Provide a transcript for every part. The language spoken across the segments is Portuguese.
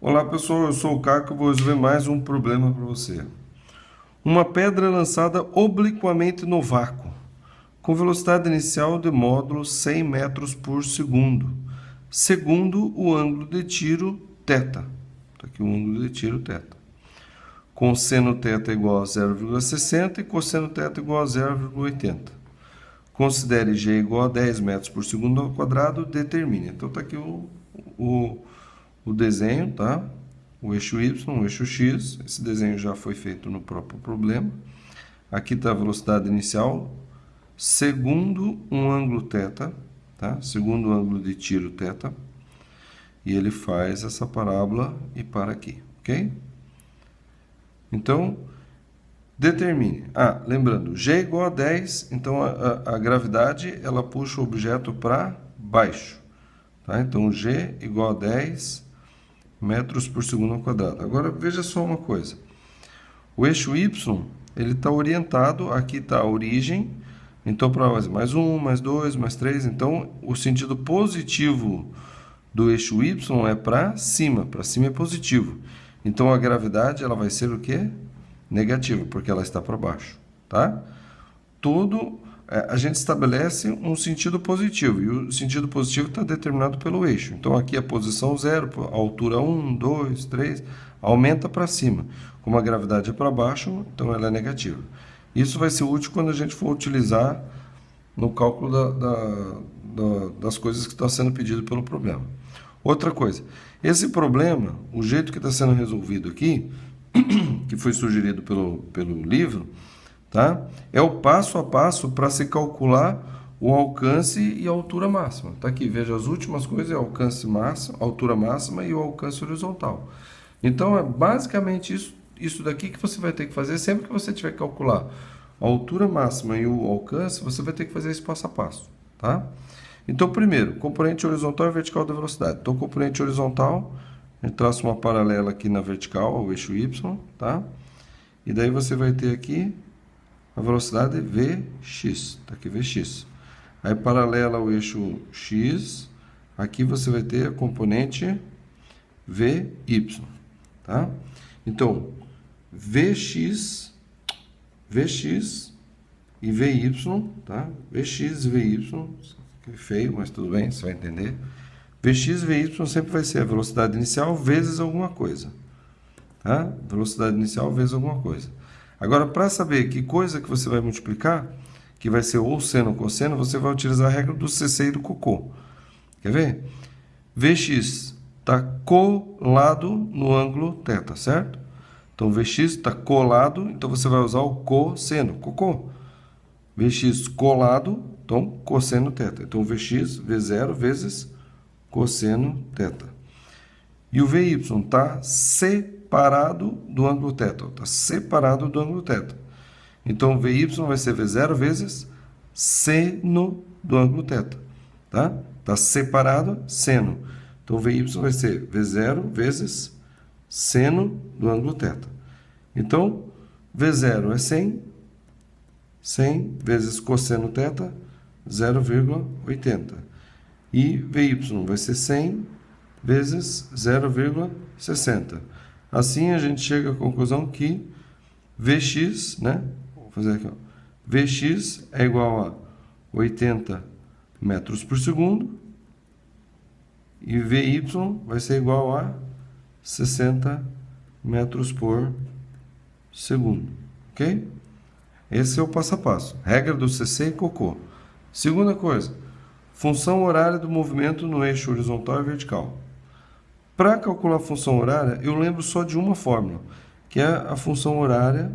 Olá pessoal, eu sou o Caco e vou resolver mais um problema para você. Uma pedra é lançada obliquamente no vácuo, com velocidade inicial de módulo 100 metros por segundo, segundo o ângulo de tiro θ. Está aqui o ângulo de tiro θ. Com seno θ igual a 0,60 e cosseno θ igual a 0,80. Considere g igual a 10 metros por segundo ao quadrado, determine. Então está aqui o desenho, tá? O eixo Y, o eixo X. Esse desenho já foi feito no próprio problema. Aqui está a velocidade inicial, segundo um ângulo θ, tá? Segundo o ângulo de tiro θ. E ele faz essa parábola e para aqui, ok? Então, determine. Lembrando, G igual a 10, então a gravidade ela puxa o objeto para baixo. Tá? Então, G igual a 10 metros por segundo ao quadrado. Agora, veja só uma coisa. O eixo Y, ele está orientado, aqui está a origem, então para mais 1, mais 2, mais 3, então o sentido positivo do eixo Y é para cima é positivo. Então a gravidade ela vai ser o quê? Negativa, porque ela está para baixo, tá? A gente estabelece um sentido positivo, e o sentido positivo está determinado pelo eixo. Então, aqui a posição 0, a altura 1, 2, 3, aumenta para cima. Como a gravidade é para baixo, então ela é negativa. Isso vai ser útil quando a gente for utilizar no cálculo das coisas que estão sendo pedido pelo problema. Outra coisa, esse problema, o jeito que está sendo resolvido aqui, que foi sugerido pelo livro, tá? É o passo a passo para se calcular o alcance e a altura máxima. Tá aqui, veja as últimas coisas, é alcance máximo, altura máxima e o alcance horizontal. Então, é basicamente isso daqui que você vai ter que fazer sempre que você tiver que calcular a altura máxima e o alcance, você vai ter que fazer esse passo a passo, tá? Então, primeiro, componente horizontal e vertical da velocidade. Então, componente horizontal, a gente traça uma paralela aqui na vertical, ao eixo Y, tá? E daí você vai ter aqui a velocidade Vx, tá aqui Vx. Aí, paralela ao eixo X, aqui você vai ter a componente Vy, tá? Então, Vx e Vy, tá? Vx e Vy, que feio, mas tudo bem, você vai entender. Vx e Vy sempre vai ser a velocidade inicial vezes alguma coisa, tá? Velocidade inicial vezes alguma coisa. Agora, para saber que coisa que você vai multiplicar, que vai ser ou seno ou cosseno, você vai utilizar a regra do CC e do cocô. Quer ver? Vx está colado no ângulo θ, certo? Então, Vx está colado, então você vai usar o cosseno, cocô. Vx colado, então cosseno θ. Então, Vx, V0 vezes cosseno θ. E o Vy está separado do ângulo θ. Está separado do ângulo θ. Então, Vy vai ser V0 vezes seno do ângulo θ. Tá? Está separado, seno. Então, Vy vai ser V0 vezes seno do ângulo θ. Então, V0 é 100. 100 vezes cosseno θ, 0,80. E Vy vai ser 100 vezes 0,60. Assim, a gente chega à conclusão que Vx, né? Vou fazer aqui, ó. Vx é igual a 80 metros por segundo e Vy vai ser igual a 60 metros por segundo, ok? Esse é o passo a passo. Regra do CC e cocô. Segunda coisa, função horária do movimento no eixo horizontal e vertical. Para calcular a função horária, eu lembro só de uma fórmula, que é a função horária,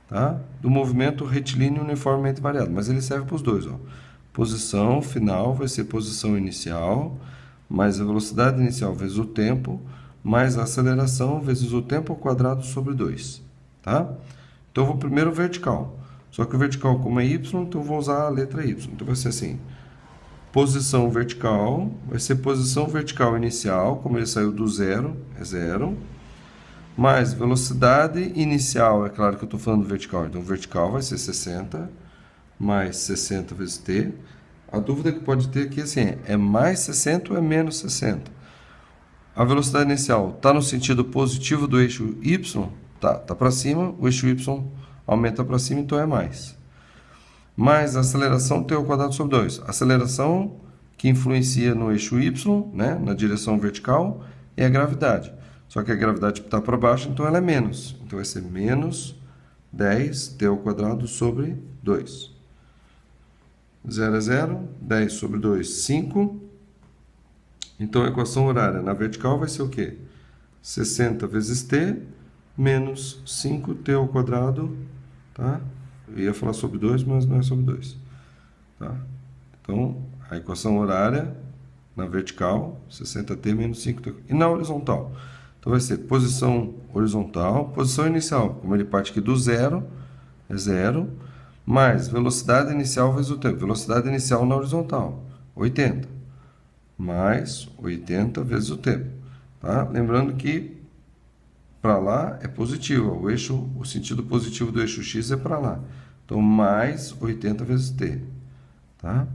tá, do movimento retilíneo uniformemente variado. Mas ele serve para os dois. Ó. Posição final vai ser posição inicial, mais a velocidade inicial vezes o tempo, mais a aceleração vezes o tempo ao quadrado sobre 2. Tá? Então, eu vou primeiro vertical. Só que o vertical, como é y, então eu vou usar a letra y. Então, vai ser assim. Posição vertical, vai ser posição vertical inicial, como ele saiu do zero, é 0. Mais velocidade inicial, é claro que eu estou falando vertical. Então, vertical vai ser 60, mais 60 vezes t. A dúvida que pode ter aqui é assim, é mais 60 ou é menos 60? a velocidade inicial está no sentido positivo do eixo y, tá para cima, o eixo y aumenta para cima, então é mais. Mais a aceleração t ao quadrado sobre 2. Aceleração que influencia no eixo y, né, na direção vertical, é a gravidade. Só que a gravidade está para baixo, então ela é menos. Então vai ser menos 10t ao quadrado sobre 2. 0 é 0, 10 sobre 2, 5. Então a equação horária na vertical vai ser o quê? 60 vezes t menos 5t ao quadrado, tá? Eu ia falar sobre 2, mas não é sobre 2. Tá? Então, a equação horária na vertical, 60t menos 5t. E na horizontal? Então, vai ser posição horizontal, posição inicial, como ele parte aqui do zero, é 0, mais velocidade inicial vezes o tempo. Velocidade inicial na horizontal, 80, mais 80 vezes o tempo. Tá? Lembrando que para lá é positivo, o sentido positivo do eixo x é para lá. Então, mais 80 vezes t. Tá?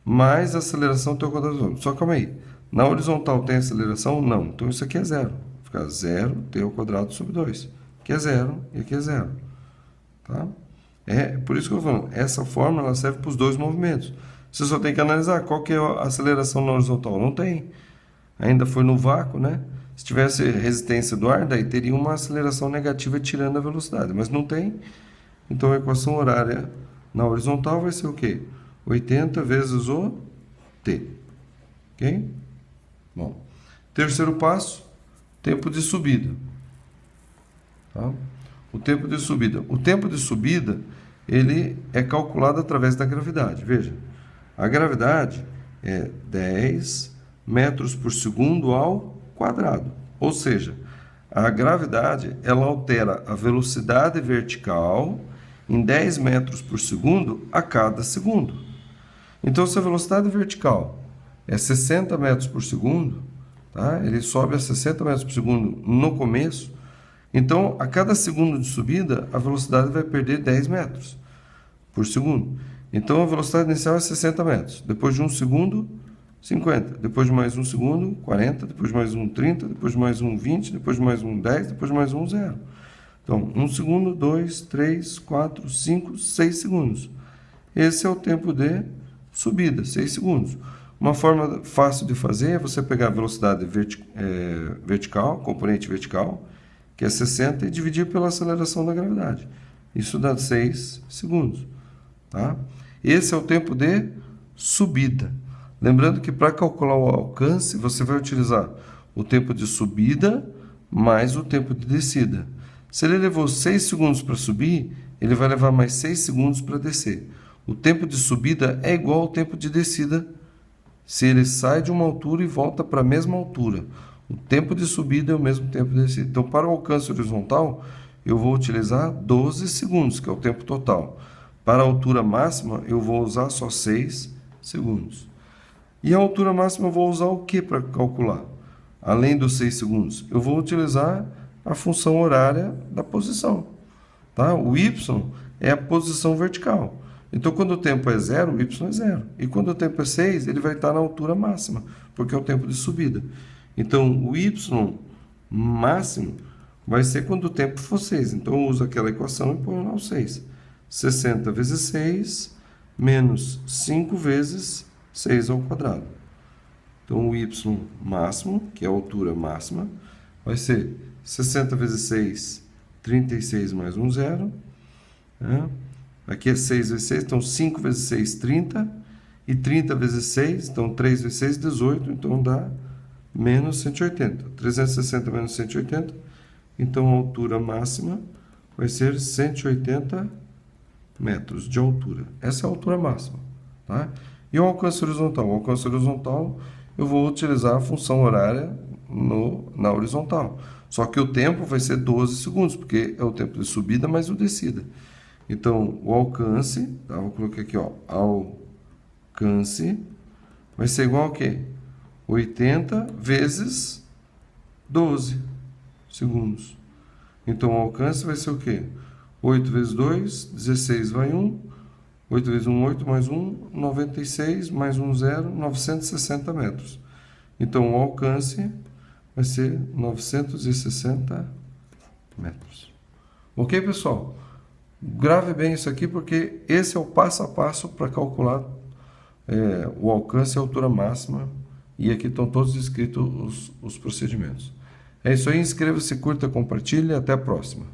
Mais aceleração t ao quadrado. Só calma aí. Na horizontal tem aceleração? Não. Então, isso aqui é 0. Fica 0 t ao quadrado sobre 2. Aqui é 0 e aqui é 0. Tá? É por isso que eu estou falando. Essa fórmula ela serve para os dois movimentos. Você só tem que analisar qual que é a aceleração na horizontal. Não tem. Ainda foi no vácuo, né? Se tivesse resistência do ar, daí teria uma aceleração negativa tirando a velocidade, mas não tem. Então a equação horária na horizontal vai ser o quê? 80 vezes o t. Ok? Bom. Terceiro passo, tempo de subida. Tá? O tempo de subida. O tempo de subida, ele é calculado através da gravidade. Veja, a gravidade é 10 metros por segundo ao quadrado. Ou seja, a gravidade ela altera a velocidade vertical em 10 metros por segundo a cada segundo. Então, se a velocidade vertical é 60 metros por segundo, tá? Ele sobe a 60 metros por segundo no começo, então, a cada segundo de subida, a velocidade vai perder 10 metros por segundo. Então, a velocidade inicial é 60 metros. Depois de um segundo, 50, depois de mais um segundo, 40, depois de mais um, 30, depois de mais um, 20, depois de mais um, 10, depois de mais um, 0. Então, 1 segundo, 2, 3, 4, 5, 6 segundos. Esse é o tempo de subida, 6 segundos. Uma forma fácil de fazer é você pegar a velocidade vertical, componente vertical, que é 60, e dividir pela aceleração da gravidade. Isso dá 6 segundos. Tá? Esse é o tempo de subida. Lembrando que para calcular o alcance, você vai utilizar o tempo de subida mais o tempo de descida. Se ele levou 6 segundos para subir, ele vai levar mais 6 segundos para descer. O tempo de subida é igual ao tempo de descida se ele sai de uma altura e volta para a mesma altura. O tempo de subida é o mesmo tempo de descida. Então, para o alcance horizontal, eu vou utilizar 12 segundos, que é o tempo total. Para a altura máxima, eu vou usar só 6 segundos. E a altura máxima eu vou usar o que para calcular? Além dos 6 segundos, eu vou utilizar a função horária da posição. Tá? O y é a posição vertical. Então, quando o tempo é 0, o y é 0. E quando o tempo é 6, ele vai estar na altura máxima, porque é o tempo de subida. Então, o y máximo vai ser quando o tempo for 6. Então, eu uso aquela equação e ponho lá o 6. 60 vezes 6 menos 5 vezes 6 ao quadrado. Então, o y máximo, que é a altura máxima, vai ser 60 vezes 6, 36 mais um 0. Né? Aqui é 6 vezes 6, então 5 vezes 6, 30. E 30 vezes 6, então 3 vezes 6, 18. Então, dá menos 180. 360 menos 180. Então, a altura máxima vai ser 180 metros de altura. Essa é a altura máxima. Tá? E o alcance horizontal? O alcance horizontal, eu vou utilizar a função horária na horizontal. Só que o tempo vai ser 12 segundos, porque é o tempo de subida mais o descida. Então, o alcance, tá? Vou colocar aqui, ó, alcance, vai ser igual a quê? 80 vezes 12 segundos. Então, o alcance vai ser o quê? 8 vezes 2, 16 vai 1. 8 vezes 1, 8, mais 1, 96, mais 1, 0, 960 metros. Então, o alcance vai ser 960 metros. Ok, pessoal? Grave bem isso aqui, porque esse é o passo a passo para calcular o alcance e a altura máxima. E aqui estão todos escritos os procedimentos. É isso aí, inscreva-se, curta, compartilhe e até a próxima.